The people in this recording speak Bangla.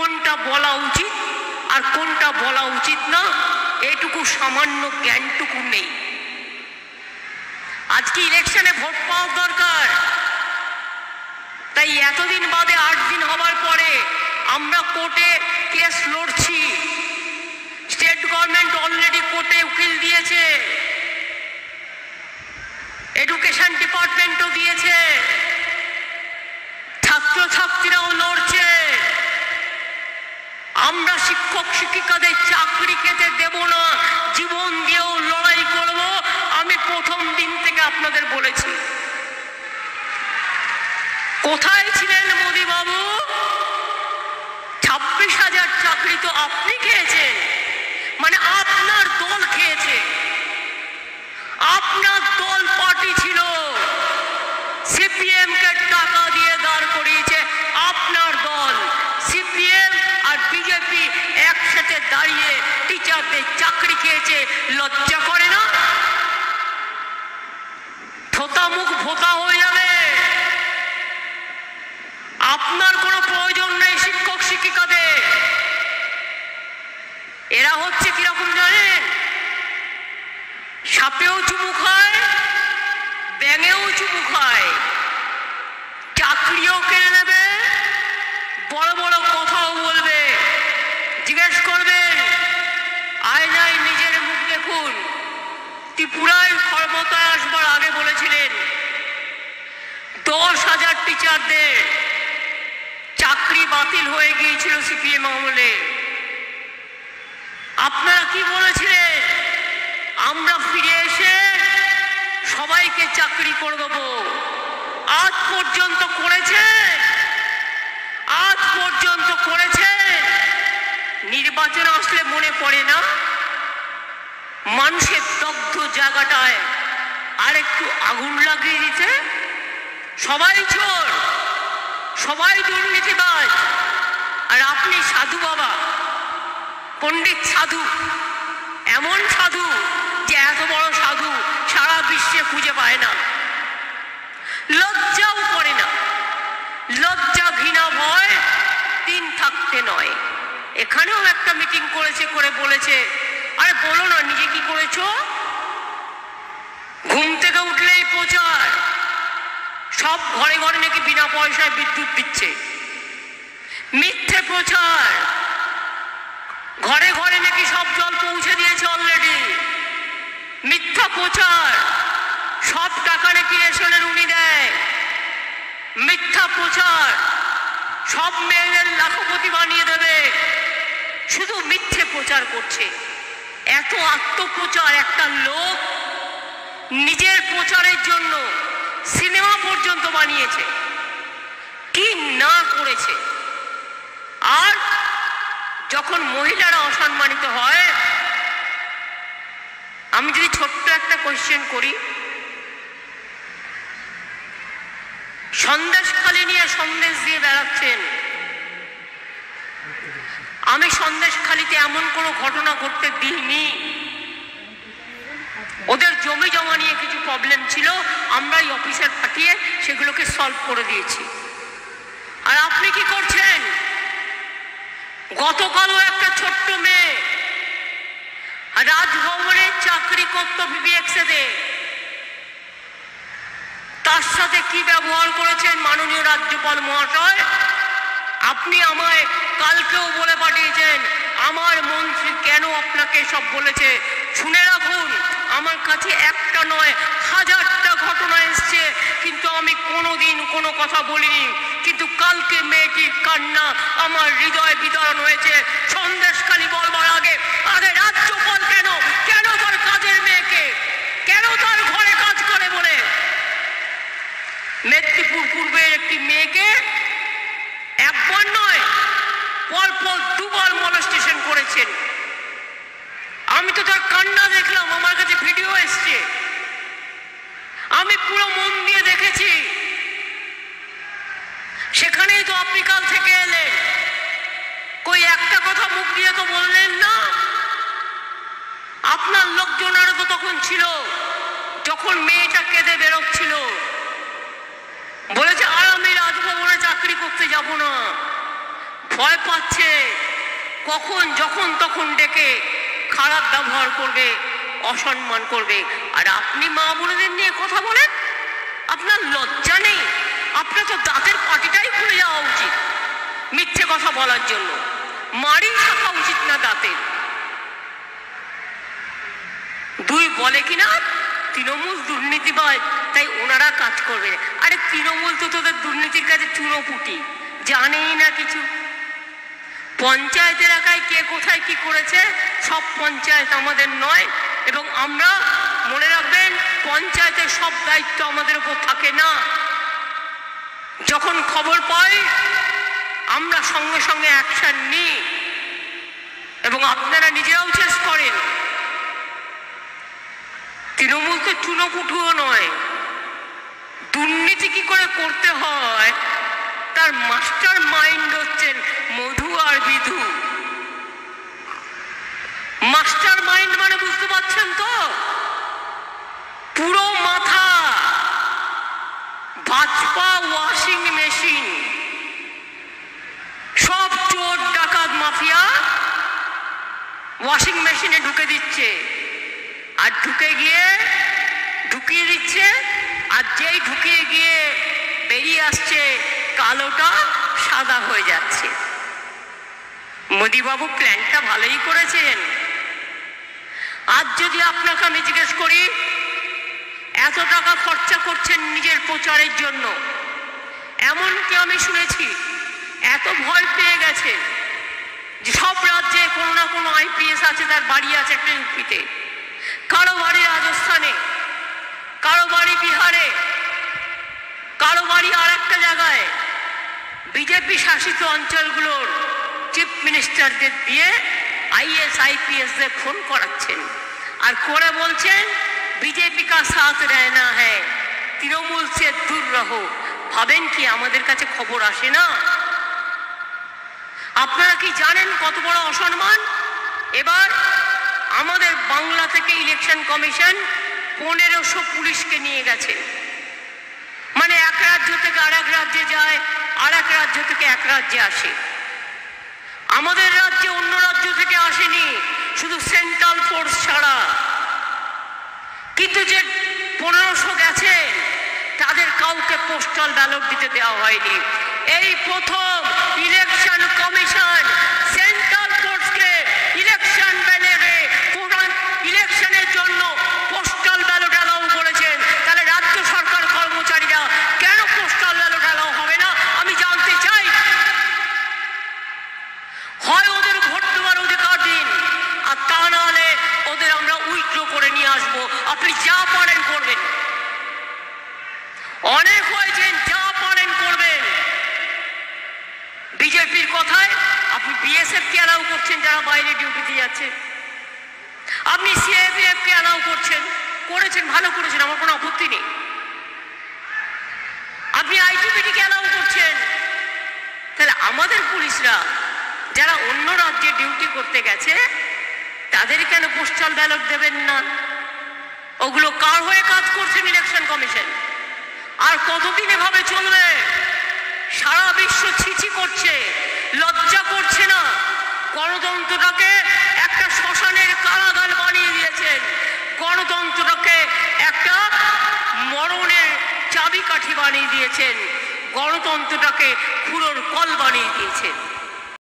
কোনটা বলা উচিত আর কোনটা বলা উচিত না এটুকু সামান্য জ্ঞানটুকু নেই। আজকে ইলেকশনে ভোট পাওয়া দরকার, তাই এতদিন বাদে 8 দিন হবার পরে আমরা কোর্টে কেস লড়ছি। স্টেট গভর্নমেন্ট অলরেডি কোর্টে উকিল দিয়েছে, এডুকেশন ডিপার্টমেন্টও দিয়েছে, ছাত্রছাত্রীরাও লড়ছে। আমরা শিক্ষক শিক্ষিকাদের চাকরি খেতে দেব না, জীবন দিয়েও লড়াই করব। আমি প্রথম দিন থেকে আপনাদের বলেছি। কোথায় ছিলেন মোদি বাবু? 26,000 চাকরি তো আপনি খেয়েছেন, মানে আপনার দল খেয়েছে। আপনার দল পার্টি ছিল, সিপিএম কে টাকা দিয়ে দাঁড় করিয়েছে আপনার দল। সিপিএম আর বিজেপি একসাথে দাঁড়িয়ে টিচারদের চাকরি খেয়েছে, লজ্জা করে না? থোতা মুখ ভোতা হয়ে যাবে। আপনার কোনো প্রয়োজন নেই শিক্ষক শিক্ষিকাদের। এরা হচ্ছে কিরকম জানেন? সাপেও চুমু খায়, ব্যাঙেও চুমু খায়, চাকরিও কেড়ে নেবে, বড় বড় কথাও বলবে। জিজ্ঞেস করবেন, আয়নায় নিজের মুখ দেখুন। ত্রিপুরায় ক্ষমতায় আসবার আগে বলেছিলেন 10,000 টিচারদের চাকরি বাতিল হয়ে গিয়েছিল সিপিএম আমলে। আপনারা কি বলেছিলেন? আমরা ফিরে এসে সবাইকে চাকরি করে দেবো। আজ পর্যন্ত করেছে, আজ পর্যন্ত করেছে। নির্বাচন আসলে মনে পড়ে না মানুষের দগ্ধ জায়গাটায় আরেকটু আগুন লাগিয়ে দিতে? সবাই চোর, সবাই দুর্নীতিবাজ, আর আপনি সাধু বাবা, পণ্ডিত সাধু, এমন সাধু যে এত বড় সাধু সারা বিশ্বে খুঁজে পায় না। লজ্জাও করে না। লজ্জা ঘৃণা ভয় 3 থাকতে নয়। এখানেও একটা মিটিং করেছে, করে বলেছে, আরে বলো না নিজে কি করেছো? ঘুম থেকে উঠলেই প্রচার, সব ঘরে ঘরে নাকি বিনা পয়সায় বিদ্যুৎ দিচ্ছে। মিথ্যে প্রচার, ঘরে ঘরে নাকি সব জল পৌঁছে দিয়েছে অলরেডি। মিথ্যা প্রচার, সব টাকা নাকি রেশনের উনি দেয়। মিথ্যা প্রচার, সব মেয়েদের লাখপতি বানিয়ে দেবে। শুধু মিথ্যে প্রচার করছে। এত আত্মপ্রচার। একটা লোক নিজের প্রচারের জন্য সিনেমা পর্যন্ত বানিয়েছে, কি না করেছে। আর যখন মহিলারা অসম্মানিত হয়, আমি যদি ছোট্ট একটা কোয়েশ্চেন করি, সন্দেশখালি নিয়ে সন্দেশ দিয়ে বেড়াচ্ছেন। আমি সন্দেশখালিতে এমন কোনো ঘটনা ঘটতে দিইনি। ওদের জমি জমা নিয়ে কিছু প্রবলেম ছিল, আমরাই অফিসার পাঠিয়ে সেগুলোকে সলভ করে দিয়েছি। আর আপনি কি করছেন? গতকালও একটা ছোট্ট মেয়ে রাজভবনে চাকরি করত বিবিএক্সে, তার সাথে কি ব্যবহার করেছেন মাননীয় রাজ্যপাল মহাশয়? আপনি আমায় কালকেও বলে পাঠিয়েছেন আমার মন্ত্রী কেন আপনাকে সব বলেছে। শুনে রাখুন, আমার কাছে একটা নয় 1000টা ঘটনা এসছে, কিন্তু আমি কোনোদিন কোনো কথা বলিনি। কিন্তু কালকে মেয়েটির কান্না আমার হৃদয় বিদারণ হয়েছে। সন্দেশখালি বলবার আগে আরে রাজ্যপাল কেন, কেন তার কাজের মেয়েকে, কেন তার ঘরে কাজ করে বলে মেদিনীপুর পূর্বের একটি মেয়েকে একবার নয় পরপর 2 বার মলেস্টেশন করেছেন। আমি তো তার কান্না দেখলাম, আমার কাছে ভিডিও এসছে, আমি পুরো মন দিয়ে দেখেছি। সেখানেই তো আপনি কাল থেকে এলেন, কই একটা কথা মুখ দিয়ে তো বললেন না। আপনার লোকজনেরা তো তখন ছিল, যখন মেয়েটা কেঁদে বেরোচ্ছিল, বলেছে আর আমি রাজভবনে চাকরি করতে যাব না। ভয় পাচ্ছে, কখন যখন তখন ডেকে খারাপ ব্যবহার করবে, অসম্মান করবে। আর আপনি মা বোনেদের নিয়ে কথা বলেন, আপনার লজ্জা নেই? আপনার তো দাঁতের পাটিটাই খুলে যাওয়া উচিত মিথ্যে কথা বলার জন্য, মারি থাকা উচিত না দাঁতের। দুই বলে কিনা তৃণমূল দুর্নীতিবাজ, তাই ওনারা কাজ করবে। আরে তৃণমূল তো তোদের দুর্নীতির কাছে চুনোপুটি, জানেই না কিছু। পঞ্চায়েত এলাকায় কে কোথায় কি করেছে সব পঞ্চায়েত আমাদের নয়, এবং আমরা মনে রাখবেন পঞ্চায়েতের সব দায়িত্ব আমাদের উপর থাকে না। যখন খবর পাই আমরা সঙ্গে সঙ্গে অ্যাকশন নিই, এবং আপনারা নিজেরাও চেষ্টা করেন। তৃণমূল তো চুনোপুটুও নয়, দুর্নীতি কি করে করতে হয় তার মাস্টার মাইন্ড হচ্ছেন মধু আর বিধু। মাস্টার মাইন্ড মানে বুঝতে পারছেন তো? পুরো মাথা, ভাজপা ওয়াশিং মেশিন, সব চোর ডাকাত মাফিয়া ওয়াশিং মেশিনে ঢুকে দিচ্ছে, আর ঢুকিয়ে দিচ্ছে, আর যেই ঢুকিয়ে গিয়ে বেরিয়ে আসছে কালোটা সাদা হয়ে যাচ্ছে। মোদিবাবু প্ল্যানটা ভালোই করেছেন। আজ যদি আপনাকে আমি জিজ্ঞেস করি এত টাকা খরচা করছেন নিজের প্রচারের জন্য, এমনকি আমি শুনেছি এত ভয় পেয়ে গেছে যে সব রাজ্যে কোনো না কোনো আইপিএস আছে, তার বাড়ি আছে একটা ইউপিতে, কারো বাড়ি রাজস্থানে, কারো বাড়ি বিহারে, কারো বাড়ি আর একটা জায়গায়। বিজেপি শাসিত অঞ্চলগুলোর চিফ মিনিস্টারদের দিয়ে আইএস আইপিএসদের ফোন করাচ্ছেন, আর করে বলছেন বিজেপি কা সাথ রহনা হ্যায়, তৃণমূল সে দূর রহো। ভাবেন কি আমাদের কাছে খবর আসে না? আপনারা কি জানেন কত বড় অসম্মান? এবার আমাদের বাংলা থেকে ইলেকশন কমিশন 1500 পুলিশকে নিয়ে গেছে। মানে এক রাজ্য থেকে আর এক রাজ্যে যায়, আর এক রাজ্য থেকে এক রাজ্যে আসে। আমাদের রাজ্যে অন্য রাজ্য থেকে আসেনি, শুধু সেন্ট্রাল ফোর্স ছাড়া। কিন্তু যে 1500 গেছে তাদের কাউকে পোস্টাল ব্যালট দিতে দেওয়া হয়নি। এই প্রথম ইলেকশন কমিশন সেন্ট্রাল ফোর্সকে ইলেকশন ব্যালটে ইলেকশনের জন্য পোস্টাল ব্যালট অ্যালাউ করেছেন। তাহলে রাজ্য সরকার কর্মচারীরা কেন পোস্টাল ব্যালট অ্যালাউ হবে না আমি জানতে চাই। হয় ওদের ভোট দেওয়ার অধিকার দিন, আর তা নাহলে ওদের আমরা উইথড্র করে নিয়ে আসবো। আপনি যা পারেন করবেন, অনেক হয়েছেন, যা পারেন করবেন। বিজেপির কথায় আপনি বিএসএফ কে অ্যালাউ করছেন যারা বাইরে ডিউটিতে যাচ্ছে, আপনি সিএপিএফ কে অ্যালাউ করেছেন, ভালো করেছেন, আমার কোনো আপত্তি নেই। আপনি আইটিবিটি কে অ্যালাউ করছেন, তাহলে আমাদের পুলিশরা যারা অন্য রাজ্যে ডিউটি করতে গেছে তাদের কেন পোস্টাল ব্যালট দেবেন না? ওগুলো কার হয়ে কাজ করছেন ইলেকশন কমিশন? আর কতদিন এভাবে চলবে? সারা বিশ্ব ছিছি করছে, লজ্জা করছে না? গণতন্ত্রটাকে একটা শ্মশানের কারাগার বানিয়ে দিয়েছেন, গণতন্ত্রটাকে একটা মরণের চাবিকাঠি বানিয়ে দিয়েছেন, গণতন্ত্রটাকে